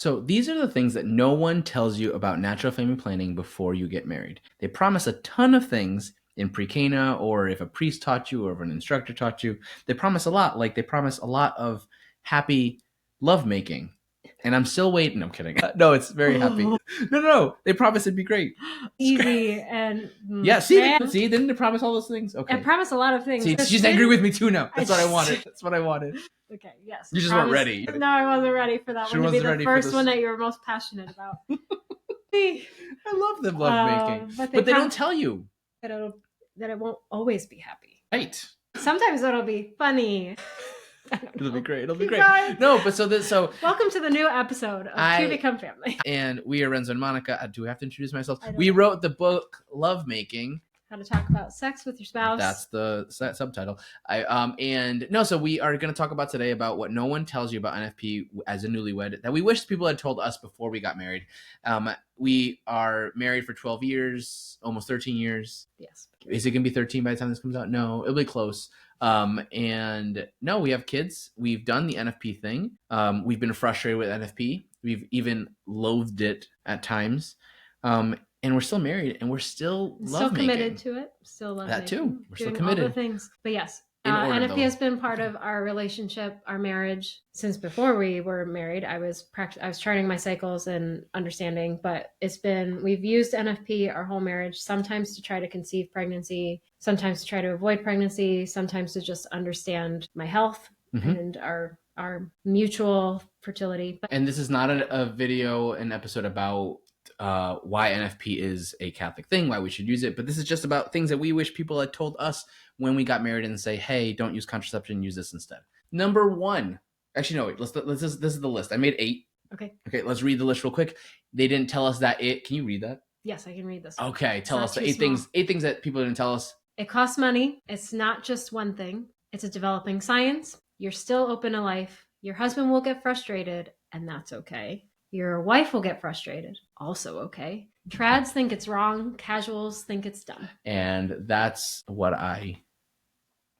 So these are the things that no one tells you about natural family planning before you get married. They promise a ton of things in pre-Cana, or if a priest taught you or if an instructor taught you. They promise a lot. Like they promise a lot of happy lovemaking. And I'm still waiting. No, I'm kidding. No, it's very happy. No. They promise it'd be great. Easy and yeah. See, didn't they promise all those things? Okay. I promise a lot of things. See, she's angry with me too now. That's what I wanted. That's what I wanted. Okay, yes. You just weren't ready. No, I wasn't ready for that one to be the first one that you were most passionate about. I love them lovemaking. But they don't tell you. That it won't always be happy. Right. Sometimes it'll be funny. It'll be great. It'll be great. No, but so welcome to the new episode of To Become Family. And we are Renzo and Monica. Do I have to introduce myself? We wrote the book Lovemaking. How to talk about sex with your spouse. That's the subtitle. So we are going to talk about today about what no one tells you about NFP as a newlywed that we wish people had told us before we got married. We are married for 12 years, almost 13 years. Yes. Is it going to be 13 by the time this comes out? No, it'll be close. And no, we have kids. We've done the NFP thing. We've been frustrated with NFP. We've even loathed it at times. And we're still married, and we're still committed to it. Still love that too. We're still all committed. the things, but yes, NFP has been part of our relationship, our marriage since before we were married. I was charting my cycles and understanding, but we've used NFP our whole marriage. Sometimes to try to conceive pregnancy, sometimes to try to avoid pregnancy, sometimes to just understand my health and our mutual fertility. And this is not an episode about why NFP is a Catholic thing, why we should use it, but this is just about things that we wish people had told us when we got married and say, hey, don't use contraception, use this instead. Number 1. Actually, no, wait, this is the list. I made 8. Okay, let's read the list real quick. They didn't tell us that can you read that? Yes, I can read this. Okay, tell us the 8 things that people didn't tell us. It costs money. It's not just one thing. It's a developing science. You're still open to life. Your husband will get frustrated, and that's okay. Your wife will get frustrated. Also okay. Trads think it's wrong. Casuals think it's dumb. And that's what I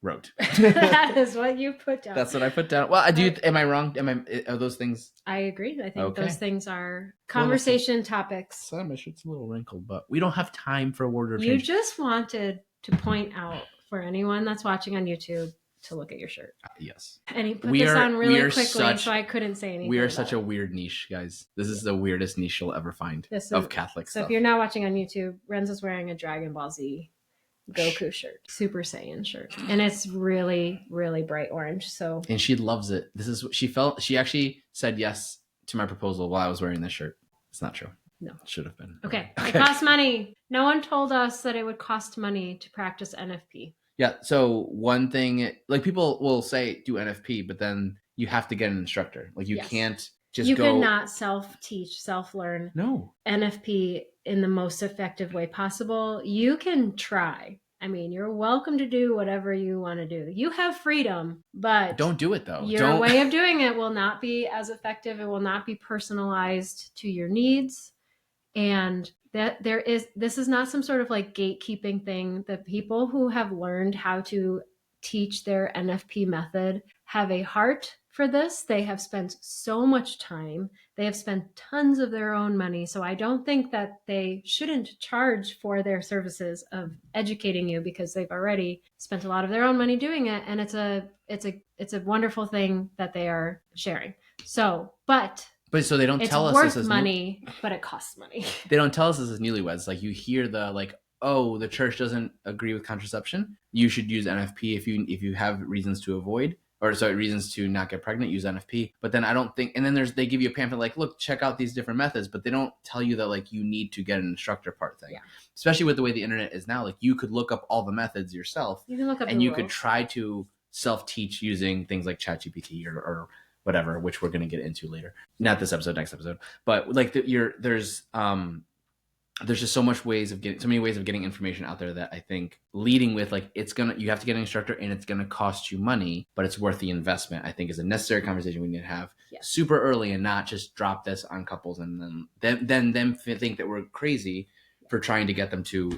wrote. That is what you put down. That's what I put down. Well, am I wrong? Are those things? I agree. I think those things are conversation topics. Sorry, my shirt's a little wrinkled, but we don't have time for a word or change. You just wanted to point out for anyone that's watching on YouTube to look at your shirt. Yes. And he put this on really quickly, so I couldn't say anything. We are such a weird niche, guys. This is the weirdest niche you'll ever find of Catholic stuff. So if you're not watching on YouTube, Renzo's wearing a Dragon Ball Z Goku shirt, Super Saiyan shirt, and it's really, really bright orange. And she loves it. This is what she felt. She actually said yes to my proposal while I was wearing this shirt. It's not true. No, it should have been. Okay. It costs money. No one told us that it would cost money to practice NFP. Yeah. So one thing, like people will say do NFP, but then you have to get an instructor. Like you can't just You cannot self-teach, self-learn. No. NFP in the most effective way possible. You can try. I mean, you're welcome to do whatever you want to do. You have freedom, but don't do it though. Your way of doing it will not be as effective. It will not be personalized to your needs. And this is not some sort of like gatekeeping thing. The people who have learned how to teach their NFP method have a heart for this. They have spent so much time. They have spent tons of their own money. So I don't think that they shouldn't charge for their services of educating you because they've already spent a lot of their own money doing it. And it's a wonderful thing that they are sharing. But so they don't tell us this is money, but it costs money. They don't tell us this is newlyweds. Like you hear the church doesn't agree with contraception. You should use NFP if you have reasons to avoid, reasons to not get pregnant, use NFP. But then I don't think, and then they give you a pamphlet like, look, check out these different methods, but they don't tell you that like you need to get an instructor part thing. Yeah. Especially with the way the internet is now, like you could look up all the methods yourself. You can look up and you could try to self-teach using things like ChatGPT or whatever, which we're going to get into later. Not this episode, next episode. But like there's just so many ways of getting information out there that I think leading with like you have to get an instructor and it's going to cost you money, but it's worth the investment. I think is a necessary conversation we need to have super early and not just drop this on couples and then them think that we're crazy for trying to get them to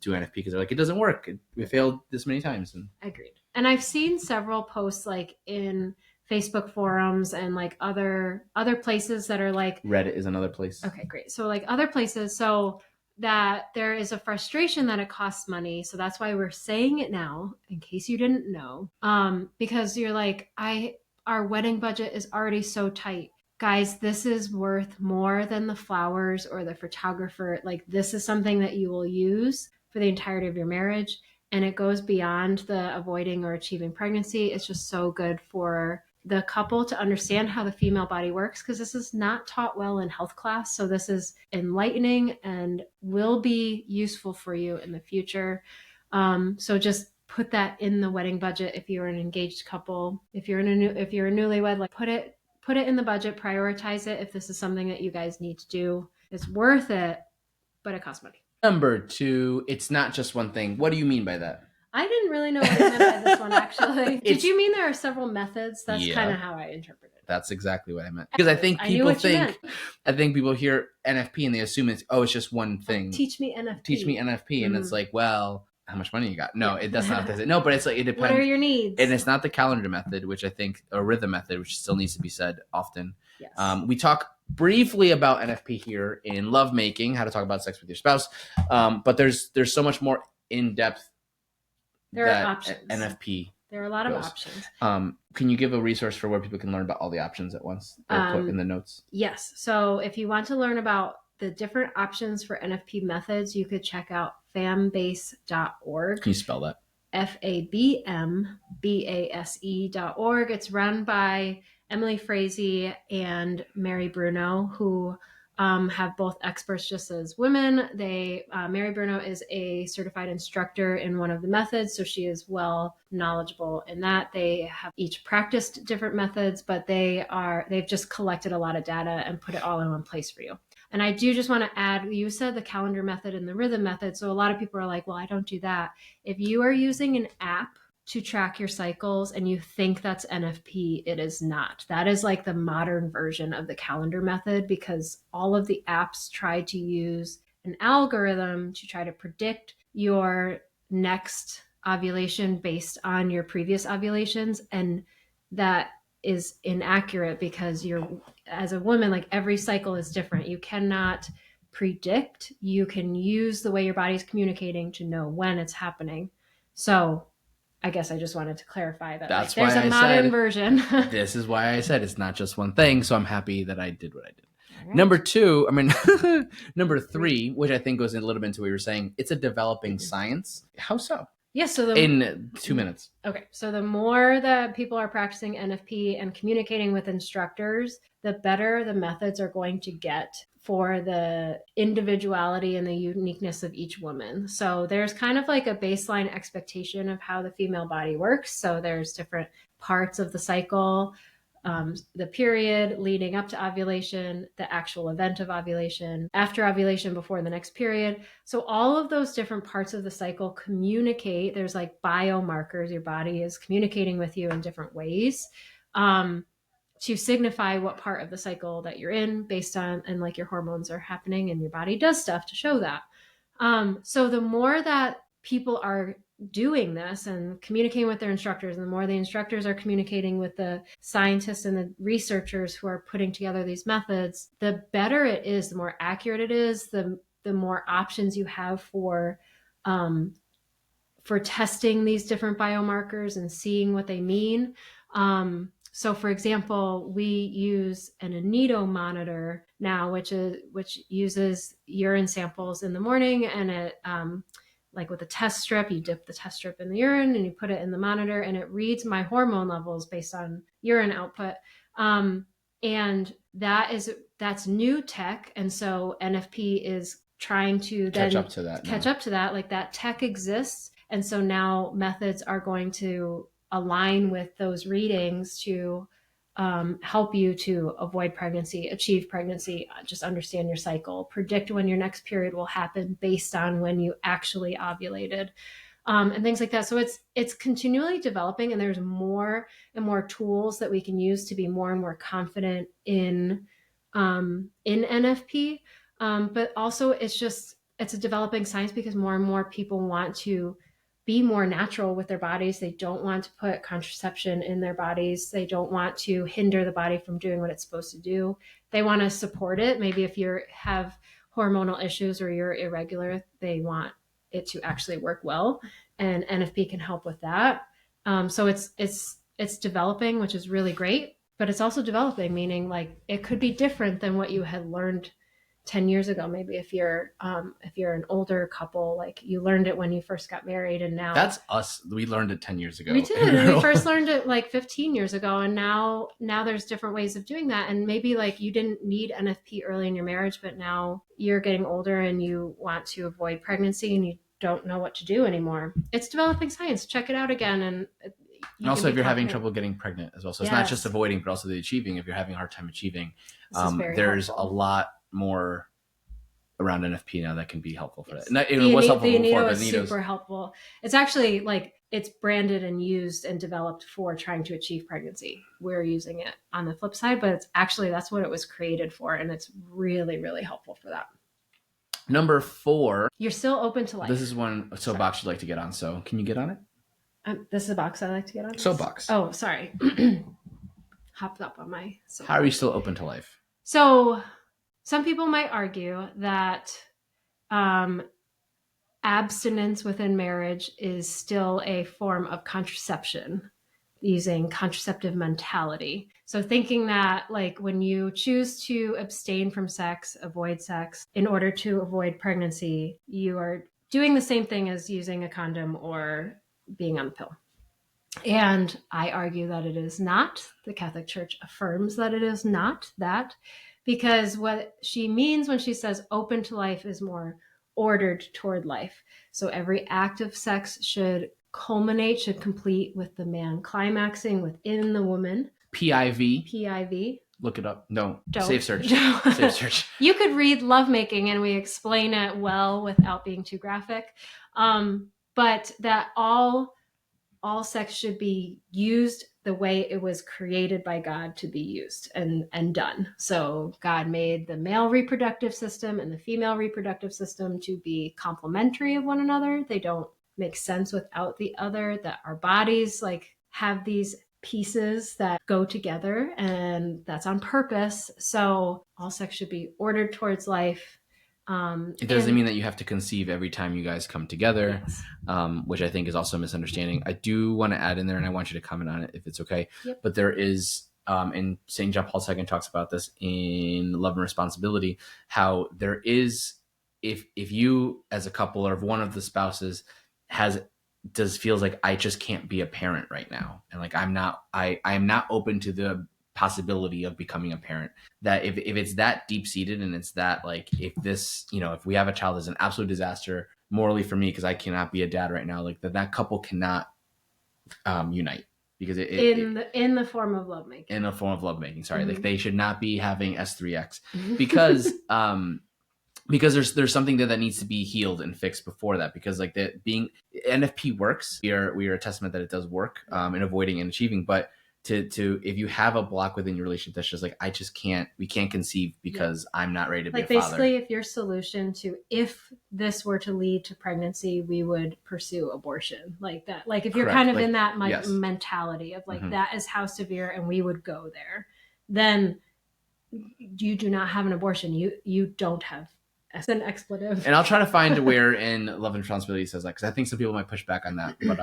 do NFP because they're like, it doesn't work. We failed this many times. Agreed. And I've seen several posts like in Facebook forums and like other places that are like Reddit is another place. Okay, great. So like other places, so that there is a frustration that it costs money. So that's why we're saying it now, in case you didn't know. Because you're like, our wedding budget is already so tight. Guys, this is worth more than the flowers or the photographer. Like, this is something that you will use for the entirety of your marriage. And it goes beyond the avoiding or achieving pregnancy. It's just so good for the couple to understand how the female body works, because this is not taught well in health class. So this is enlightening and will be useful for you in the future. So just put that in the wedding budget. If you're an engaged couple, if you're a newlywed, like put it in the budget, prioritize it. If this is something that you guys need to do, it's worth it, but it costs money. Number 2, it's not just one thing. What do you mean by that? I didn't really know what I meant by this one, actually. Did you mean there are several methods? That's kind of how I interpret it. That's exactly what I meant. Because I think people people hear NFP and they assume it's just one thing. Teach me NFP. And it's like, well, how much money you got? No, that's not what they say. No, but it's like, it depends. What are your needs? And it's not the calendar method, which I think, or rhythm method, which still needs to be said often. Yes. We talk briefly about NFP here in lovemaking, how to talk about sex with your spouse. But there's so much more in depth. There are options. NFP. There are a lot of options. Can you give a resource for where people can learn about all the options at once? Or put in the notes. Yes. So if you want to learn about the different options for NFP methods, you could check out fambase.org. Can you spell that? FABMBASE.org. It's run by Emily Frazee and Mary Bruno, who have both experts just as women. Mary Bruno is a certified instructor in one of the methods, so she is well knowledgeable in that. They have each practiced different methods, but they've just collected a lot of data and put it all in one place for you. And I do just want to add, you said the calendar method and the rhythm method. So a lot of people are like, well, I don't do that. If you are using an app to track your cycles and you think that's NFP, it is not. That is like the modern version of the calendar method, because all of the apps try to use an algorithm to try to predict your next ovulation based on your previous ovulations. And that is inaccurate, because as a woman, like every cycle is different. You cannot predict. You can use the way your body's communicating to know when it's happening. So I guess I just wanted to clarify that. That's there's a modern version. This is why I said it's not just one thing. So I'm happy that I did what I did. Right. Number 3, which I think goes in a little bit into what you were saying, it's a developing science. How so? Yeah, in 2 minutes. Okay, so the more that people are practicing NFP and communicating with instructors, the better the methods are going to get for the individuality and the uniqueness of each woman. So there's kind of like a baseline expectation of how the female body works. So there's different parts of the cycle. The period leading up to ovulation, the actual event of ovulation, after ovulation, before the next period. So all of those different parts of the cycle communicate. There's like biomarkers. Your body is communicating with you in different ways to signify what part of the cycle that you're in, based on, and like your hormones are happening and your body does stuff to show that. So the more that people are doing this and communicating with their instructors, and the more the instructors are communicating with the scientists and the researchers who are putting together these methods, the better it is, the more accurate it is, the more options you have for testing these different biomarkers and seeing what they mean. So for example, we use an Aneto monitor now, which uses urine samples in the morning, and it like with a test strip, you dip the test strip in the urine and you put it in the monitor, and it reads my hormone levels based on urine output. And that's new tech. And so NFP is trying to then catch up to that. Like that tech exists. And so now methods are going to align with those readings to help you to avoid pregnancy, achieve pregnancy, just understand your cycle, predict when your next period will happen based on when you actually ovulated, and things like that. So it's continually developing, and there's more and more tools that we can use to be more and more confident in NFP. But also it's a developing science, because more and more people want to be more natural with their bodies. They don't want to put contraception in their bodies. They don't want to hinder the body from doing what it's supposed to do. They want to support it. Maybe if you have hormonal issues or you're irregular, they want it to actually work well, and NFP can help with that. So it's developing, which is really great, but it's also developing, meaning like it could be different than what you had learned 10 years ago. Maybe if you're an older couple, like you learned it when you first got married, and now That's us. We learned it 10 years ago. We did. We first learned it like 15 years ago, and now there's different ways of doing that. And maybe like you didn't need NFP early in your marriage, but now you're getting older and you want to avoid pregnancy and you don't know what to do anymore. It's developing science. Check it out again. And also, if you're having trouble getting pregnant as well. So it's not Yes. just avoiding, but also the achieving. If you're having a hard time achieving, This is very there's helpful. a lot more around NFP now that can be helpful for Yes. that. It was helpful the before, Anito but is super helpful. It's actually like it's branded and used and developed for trying to achieve pregnancy. We're using it on the flip side, but it's actually, that's what it was created for, and it's really, really helpful for that. Number 4. You're still open to life. This is one soapbox you'd like to get on. So can you get on it? This is a box I like to get on. Soapbox. Oh, sorry. Hopped up on my soapbox. How are you still open to life? So some people might argue that abstinence within marriage is still a form of contraception, using contraceptive mentality. So thinking that like when you choose to abstain from sex, avoid sex in order to avoid pregnancy, you are doing the same thing as using a condom or being on the pill. And I argue that it is not. The Catholic Church affirms that it is not that, because what she means when she says open to life is more ordered toward life. So every act of sex should complete with the man climaxing within the woman. PIV. Look it up. No, Don't. Safe search. Safe search. You could read Lovemaking, and we explain it well without being too graphic. But that all sex should be used the way it was created by God to be used and done. So God made the male reproductive system and the female reproductive system to be complementary of one another. They don't make sense without the other, that our bodies like have these pieces that go together, and that's on purpose. So all sex should be ordered towards life. It doesn't mean that you have to conceive every time you guys come together, Yes. Which I think is also a misunderstanding. I do want to add in there, and I want you to comment on it if it's okay. Yep. But there is, and St. John Paul II talks about this in Love and Responsibility, how there is, if you as a couple or if one of the spouses feels like I just can't be a parent right now, and like I am not open to the possibility of becoming a parent, that if it's that deep seated and it's that like if this, if we have a child is an absolute disaster morally for me because I cannot be a dad right now, like that couple cannot unite, because in the form of lovemaking. In a form of lovemaking, sorry. Mm-hmm. Like they should not be having S3X because because there's something that needs to be healed and fixed before that, because like that being NFP works, we are a testament that it does work in avoiding and achieving, but to if you have a block within your relationship that's just like we can't conceive because I'm not ready to be a father. Basically, if your solution to, if this were to lead to pregnancy, we would pursue abortion, like that. Like if you're Correct. kind of like, in that yes. mentality of like Mm-hmm. that is how severe and we would go there, then you do not have an abortion. You don't have an expletive. And I'll try to find where in Love and Responsibility says that, because I think some people might push back on that, but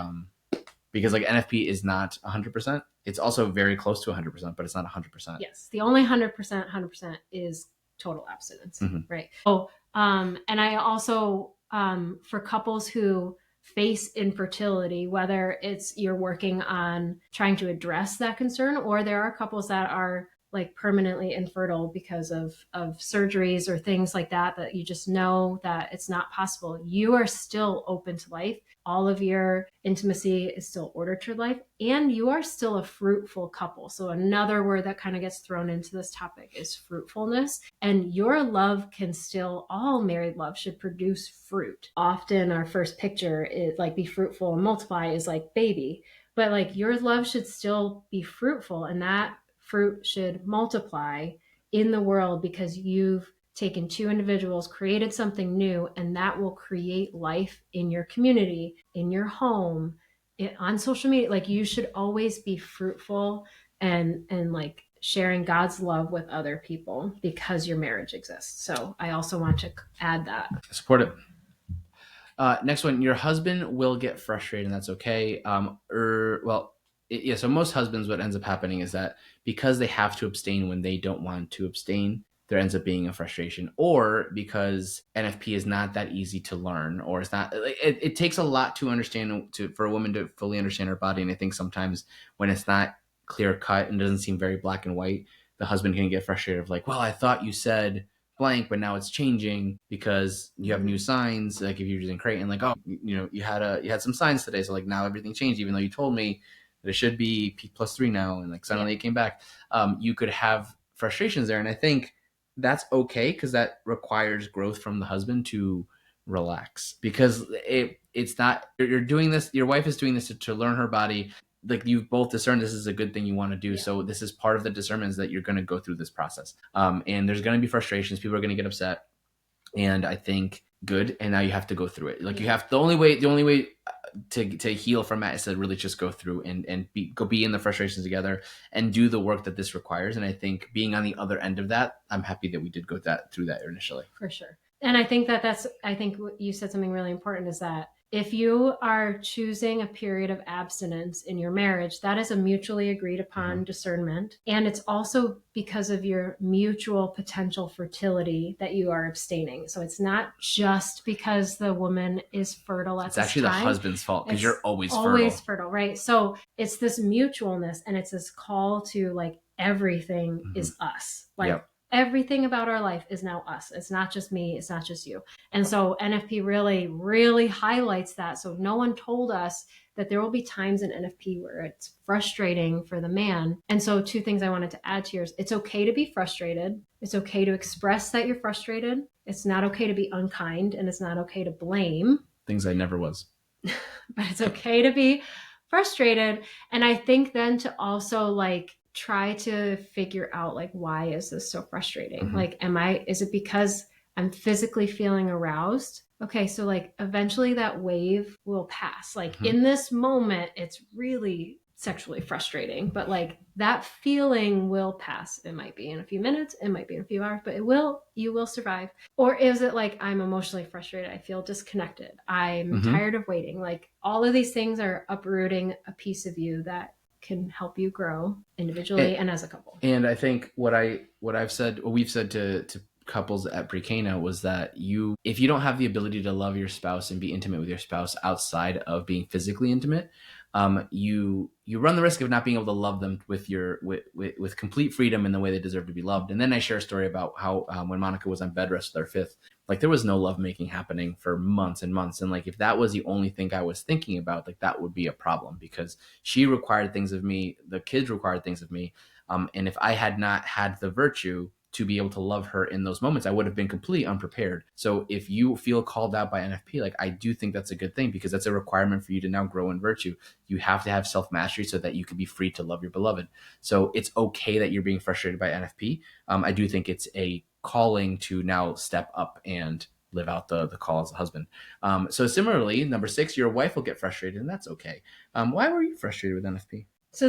because like NFP is not 100%. It's also very close to 100%, but it's not 100%. Yes, the only 100% is total abstinence, mm-hmm. right? Oh, and I also for couples who face infertility, whether it's you're working on trying to address that concern, or there are couples that are like permanently infertile because of surgeries or things like that you just know that it's not possible. You are still open to life. All of your intimacy is still ordered to life, and you are still a fruitful couple. So another word that kind of gets thrown into this topic is fruitfulness. And your love can still, all married love should produce fruit. Often our first picture is like be fruitful and multiply is like baby, but like your love should still be fruitful, and that fruit should multiply in the world because you've taken two individuals, created something new, and that will create life in your community, in your home, on social media. Like, you should always be fruitful and like sharing God's love with other people because your marriage exists. So I also want to add that. Support it. Next one, your husband will get frustrated, and that's okay. So most husbands, what ends up happening is that because they have to abstain when they don't want to abstain, there ends up being a frustration, or because NFP is not that easy to learn, or it's not. It takes a lot to understand for a woman to fully understand her body, and I think sometimes when it's not clear cut and doesn't seem very black and white, the husband can get frustrated of like, well, I thought you said blank, but now it's changing because you have new signs. Like if you're using Creighton, like, oh, you had some signs today, so like now everything changed, even though you told me that it should be P+3 now, and like suddenly it came back. You could have frustrations there, and I think that's okay because that requires growth from the husband to relax, because it's not, you're doing this, your wife is doing this to learn her body. Like you've both discerned this is a good thing you want to do. Yeah. So this is part of the discernment, is that you're going to go through this process. And there's going to be frustrations. People are going to get upset. And I think good. And now you have to go through it. Like you have, the only way to heal from that is to really just go through and be in the frustrations together and do the work that this requires. And I think being on the other end of that, I'm happy that we did go through that initially. For sure. And I think I think you said something really important, is that if you are choosing a period of abstinence in your marriage, that is a mutually agreed upon discernment. And it's also because of your mutual potential fertility that you are abstaining. So it's not just because the woman is fertile at this time. It's actually the husband's fault, because you're always fertile, right? So it's this mutualness, and it's this call to like everything is us. Like everything about our life is now us. It's not just me. It's not just you. And so NFP really, really highlights that. So no one told us that there will be times in NFP where it's frustrating for the man. And so two things I wanted to add to yours. It's okay to be frustrated. It's okay to express that you're frustrated. It's not okay to be unkind, and it's not okay to blame. Things I never was. But it's okay to be frustrated. And I think then to also like try to figure out like, why is this so frustrating? Like, is it because I'm physically feeling aroused? Okay, so like eventually that wave will pass. Like in this moment, it's really sexually frustrating, but like that feeling will pass. It might be in a few minutes, it might be in a few hours, but you will survive. Or is it like, I'm emotionally frustrated, I feel disconnected, I'm tired of waiting? Like all of these things are uprooting a piece of you that can help you grow individually and as a couple. And I think what we've said to couples at Pre-Cana was that if you don't have the ability to love your spouse and be intimate with your spouse outside of being physically intimate, you run the risk of not being able to love them with complete freedom in the way they deserve to be loved. And then I share a story about how when Monica was on bed rest with our fifth, like there was no lovemaking happening for months and months. And like if that was the only thing I was thinking about, like that would be a problem, because she required things of me, the kids required things of me. And if I had not had the virtue to be able to love her in those moments, I would have been completely unprepared. So if you feel called out by NFP, like I do think that's a good thing, because that's a requirement for you to now grow in virtue. You have to have self-mastery so that you can be free to love your beloved. So it's okay that you're being frustrated by NFP. I do think it's a calling to now step up and live out the call as a husband. So similarly, number 6, your wife will get frustrated, and that's okay. Why were you frustrated with NFP? So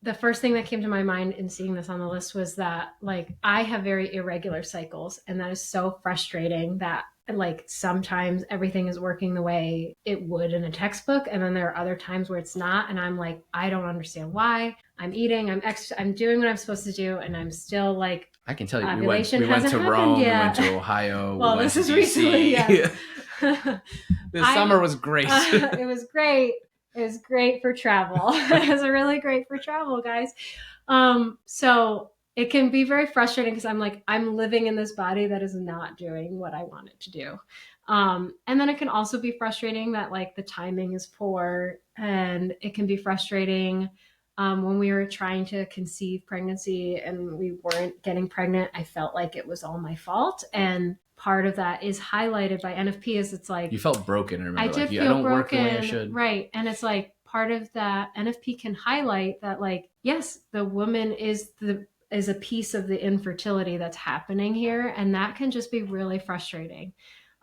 the first thing that came to my mind in seeing this on the list was that like I have very irregular cycles, and that is so frustrating that like sometimes everything is working the way it would in a textbook, and then there are other times where it's not, and I'm like, I don't understand why. I'm eating, I'm doing what I'm supposed to do, and I'm still like, I can tell you, we went to Rome, we went to Ohio. Well, this is recently, yes. This summer was great. It was great. It was great for travel. It was really great for travel, guys. So it can be very frustrating because I'm like, I'm living in this body that is not doing what I want it to do. And then it can also be frustrating that like the timing is poor, and it can be frustrating when we were trying to conceive pregnancy and we weren't getting pregnant. I felt like it was all my fault. And part of that is highlighted by NFP, is it's like, you felt broken. I remember, I did feel broken, work the way I should. Right. And it's like part of that NFP can highlight that, like, yes, the woman is is a piece of the infertility that's happening here, and that can just be really frustrating.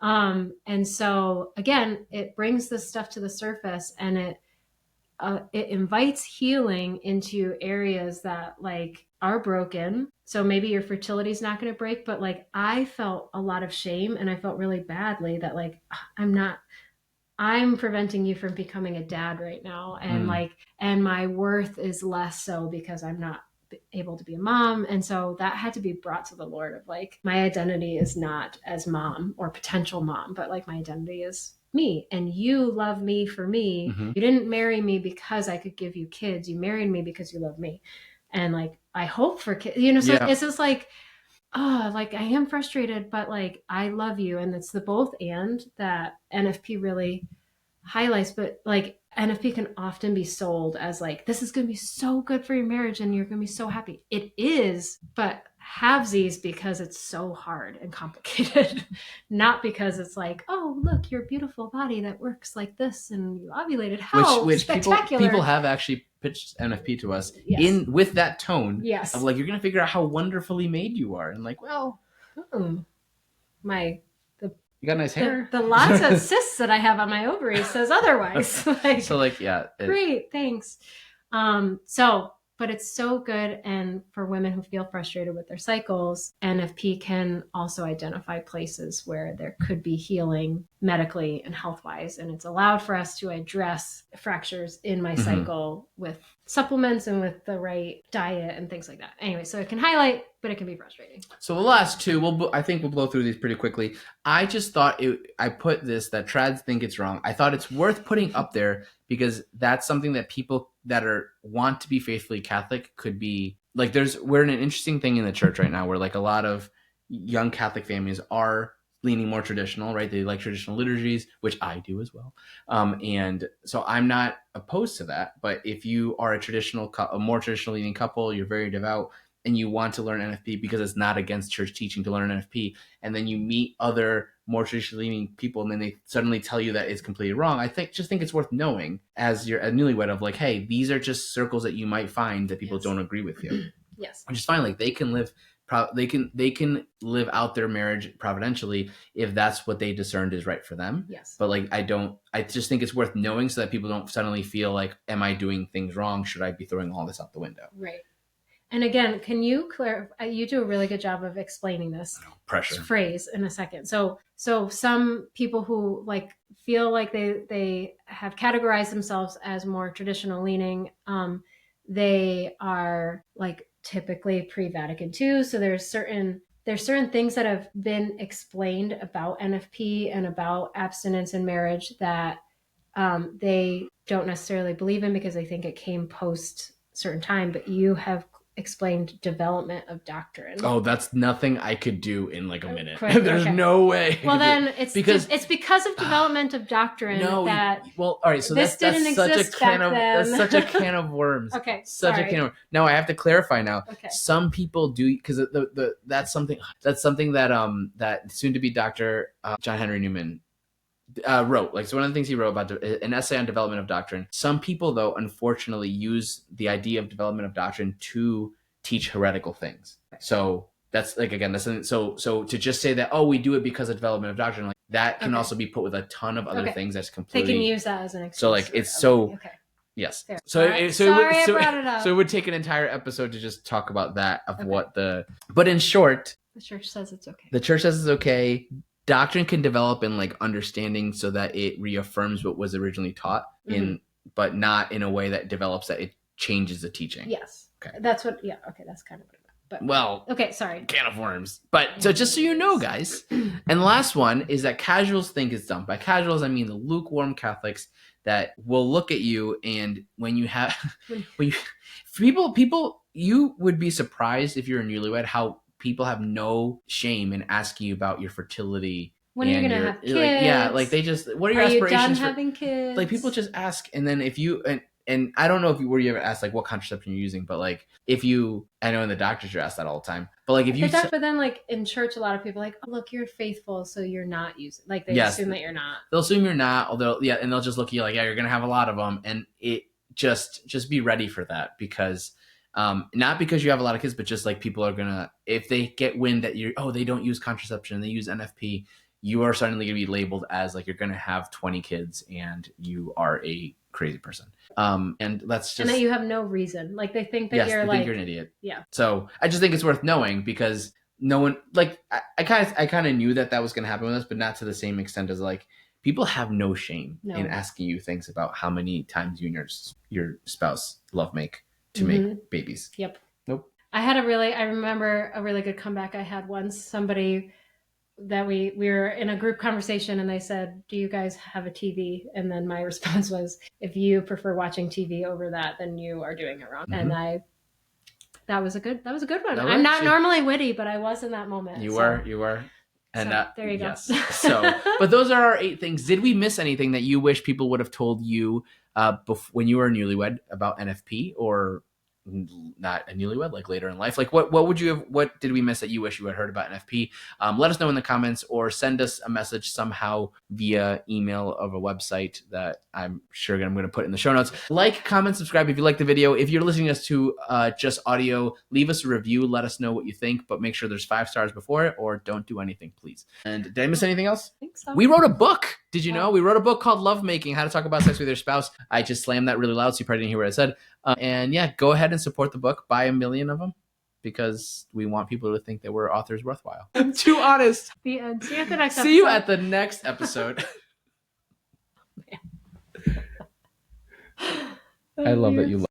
And so again, it brings this stuff to the surface, and it invites healing into areas that like are broken. So maybe your fertility is not going to break, but like I felt a lot of shame, and I felt really badly that like I'm preventing you from becoming a dad right now, and and my worth is less so because I'm not able to be a mom. And so that had to be brought to the Lord of like, my identity is not as mom or potential mom, but like my identity is me, and you love me for me. You didn't marry me because I could give you kids. You married me because you love me. And like, I hope for kids, so it's just like, oh, like I am frustrated, but like I love you. And it's the both and that NFP really highlights. But like NFP can often be sold as like, this is going to be so good for your marriage and you're going to be so happy. It is, but halvesies because it's so hard and complicated, not because it's like, oh, look, your beautiful body that works like this and you ovulated. How which spectacular. people have actually pitched NFP to us in with that tone of like, you're going to figure out how wonderfully made you are. And like, well, you got nice hair. The lots of cysts that I have on my ovaries says otherwise. Like, so like, yeah. Great, thanks. But it's so good. And for women who feel frustrated with their cycles, NFP can also identify places where there could be healing medically and health-wise. And it's allowed for us to address fractures in my cycle with supplements and with the right diet and things like that. Anyway, so it can highlight, but it can be frustrating. So the last two, I think we'll blow through these pretty quickly. I just thought I put this, that trads think it's wrong. I thought it's worth putting up there because that's something that people that want to be faithfully Catholic could be like. We're in an interesting thing in the church right now where like a lot of young Catholic families are leaning more traditional, right? They like traditional liturgies, which I do as well. And so I'm not opposed to that. But if you are a more traditional leaning couple, you're very devout, and you want to learn NFP because it's not against church teaching to learn NFP, and then you meet other more traditionally leaning people and then they suddenly tell you that it's completely wrong, I think it's worth knowing as you're a newlywed of like, hey, these are just circles that you might find that people don't agree with you. Yes. Which is fine. Like they can live out their marriage providentially if that's what they discerned is right for them. Yes. But like I just think it's worth knowing so that people don't suddenly feel like, am I doing things wrong? Should I be throwing all this out the window? Right. And again, can you clarify? You do a really good job of explaining this phrase in a second. So some people who like feel like they have categorized themselves as more traditional leaning, they are like typically pre-Vatican II. So there's certain things that have been explained about NFP and about abstinence in marriage that they don't necessarily believe in because they think it came post certain time. But you have explained development of doctrine. Oh, that's nothing I could do in like a minute. There's no way. Well, then it's because of development of doctrine all right. So that's such a can of worms. Okay, such a can of worms. Now I have to clarify now. Okay. Some people do because that's something that soon to be Dr. John Henry Newman wrote. Like, so one of the things he wrote about an essay on development of doctrine. Some people, though, unfortunately use the idea of development of doctrine to teach heretical things. So that's like, again, so to just say that, oh, we do it because of development of doctrine, like that can also be put with a ton of other things that's completely. They can use that as an excuse. So like it's so. Okay. Yes. Fair. So it would take an entire episode to just talk about that but in short, the church says it's okay. The church says it's okay. Doctrine can develop in like understanding so that it reaffirms what was originally taught but not in a way that develops that it changes the teaching. Yes. Okay. That's what. Yeah. Okay. That's kind of what it meant. But okay. Sorry. Can of worms. But so just so you know, guys, and the last one is that casuals think it's dumb. By casuals, I mean the lukewarm Catholics that will look at you, and when you have people, you would be surprised if you're a newlywed how people have no shame in asking you about your fertility. When are you going to have kids? Like they just, what are your aspirations? Are you done having kids? Like people just ask, and then if you, and I don't know if you ever asked like what contraception you're using, but like I know in the doctors you're asked that all the time, but like if you, but then like in church, a lot of people are like, oh, look, you're faithful, so you're not using, like they assume that you're not. They'll assume you're not, and they'll just look at you like, yeah, you're going to have a lot of them, and it just be ready for that because Not because you have a lot of kids, but just like people are gonna, if they get wind that they don't use contraception, they use NFP, you are suddenly gonna be labeled as like you're gonna have 20 kids and you are a crazy person. And that's just, and that you have no reason. Like they think that yes, you're they like, think you're an idiot. yeah. So I just think it's worth knowing, because no one, like, I kind of knew that was going to happen with us, but not to the same extent as like people have no shame in asking you things about how many times you and your spouse love make to make babies. Yep. Nope. I remember a really good comeback I had once. Somebody that we were in a group conversation and they said, "Do you guys have a TV?" And then my response was, "If you prefer watching TV over that, then you are doing it wrong." And that was a good one. I'm not normally witty, but I was in that moment. You were. And so, there you go. Yes. So, but those are our 8 things. Did we miss anything that you wish people would have told you when you were a newlywed about NFP, or not a newlywed, like later in life? Like what did we miss that you wish you had heard about NFP? Let us know in the comments, or send us a message somehow via email of a website that I'm sure I'm going to put in the show notes. Like, comment, subscribe if you like the video. If you're listening to us to just audio, leave us a review. Let us know what you think, but make sure there's 5 stars before it, or don't do anything, please. And did I miss anything else? I think so. We wrote a book. Did you know? We wrote a book called Love Making, How to Talk About Sex with Your Spouse. I just slammed that really loud, so you probably didn't hear what I said. And yeah, go ahead and support the book. Buy 1 million of them, because we want people to think that we're authors worthwhile. I'm too honest. The end. See you at the next episode. See you at the next episode. I love that you love